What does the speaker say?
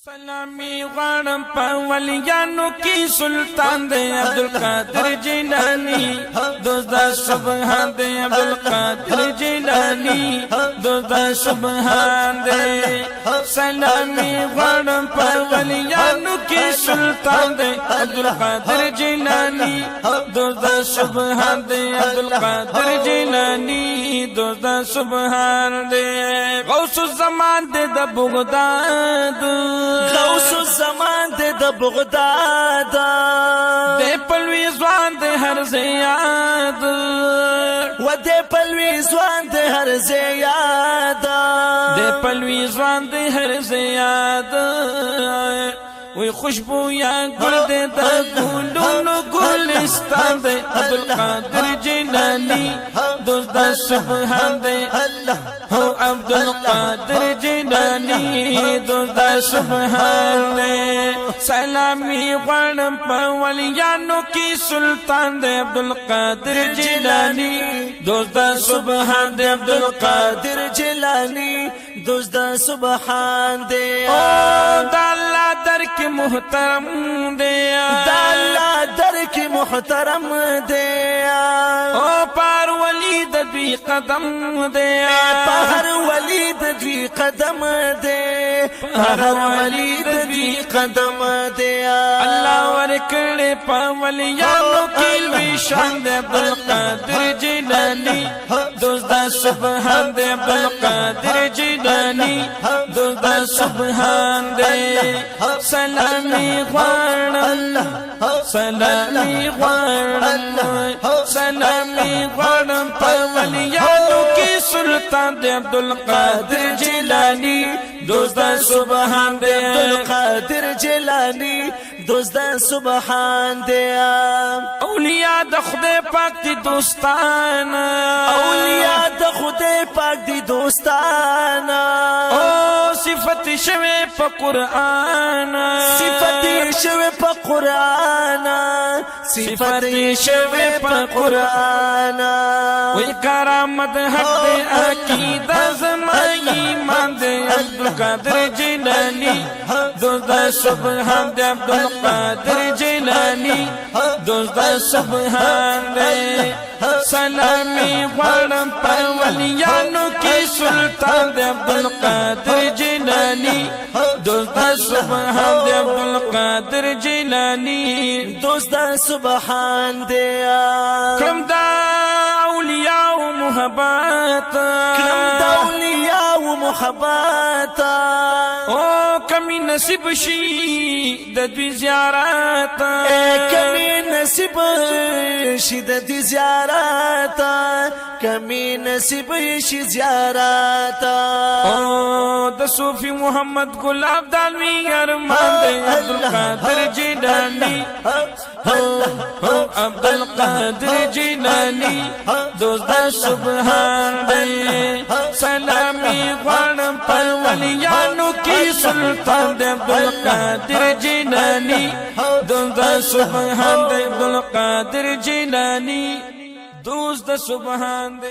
سلامی غارم پا ولیانو کی سلطان دے عبدالقادر جیلانی دوزدہ سبحان دے عبدالقادر جیلانی دوزدہ سبحان دے سلامی غارم پا ولیانو کی سلطان دے عبدالقادر جیلانی دوزدہ سبحان دے عبدالقادر جیلانی دوزدہ سبحان دے غوث الزمان دے دا بغداد غوث الزمان دے دا بغداد دے پلوی زوان دے ہر زیاد و دے پلوی زوان دے ہر زیاد دے پلوی زوان دے ہر زیاد وی خوشبو یا گل دے دا گلونو گلستان دے عبدالقادر جیلانی دوزدہ سبحان دے ہو عبدالقادر جیلانی دوزدہ سبحان دے سلامی غارم پا ولیانو کی سلطان دے عبدالقادر جیلانی دوزدہ سبحان دے عبدالقادر جیلانی دوزدہ سبحان دے دا اللہ در کی محترم دے دا اللہ در کی محترم دے او پار ولی دوی قدم دے پہر ولی دوی قدم دے پہر ولی دوی قدم دے اللہ ورکڑے پا ولیانو کی لوی شان دے عبدالقادر جیلانی دوزدہ سبحان دے عبدالقادر جیلانی دوزدہ سبحان دے سلامی غارم سلامی غارم سلامی غارم پا ولیانو کی سلطان دے عبدالقادر جیلانی دوزدہ سبحان دے عبدالقادر جیلانی دوزدہ سبحان دے اولیاء دا خدای پاک دی دوستان اولیاء دا خدای پاک دی دوستان او صفت شوی پا قرآن صفت شوی پا قرآن صفت شوی پا قرآن وی کرامت حق دے عقیدہ زمان ایمان دے عبدالقادر جیلانی دوزدہ سبحان دے عبدالقادر جیلانی دوزدہ سبحان دے سلامی غارم پا ولیانو کی سلطان دے عبدالقادر جیلانی دوزدہ سبحان دے عبدالقادر جیلانی دوزدہ سبحان دے کرم دا اولیاء و محبات کرم دا اولیاء و محبات او کمی نصیب شی دا دوی زیارات کمی نصیب شی دا دوی زیارات کمی نصیب شی زیارات او دا صوفی محمد گلاب دالوی ارمان دے عبدالقادر جیلانی عبدالقادر جیلانی دوزدہ سبحان دے سلامی غارم پر ولیانو کی سلطان دے عبدالقادر جیلانی دوزدہ سبحان دے عبدالقادر جیلانی دوزدہ سبحان دے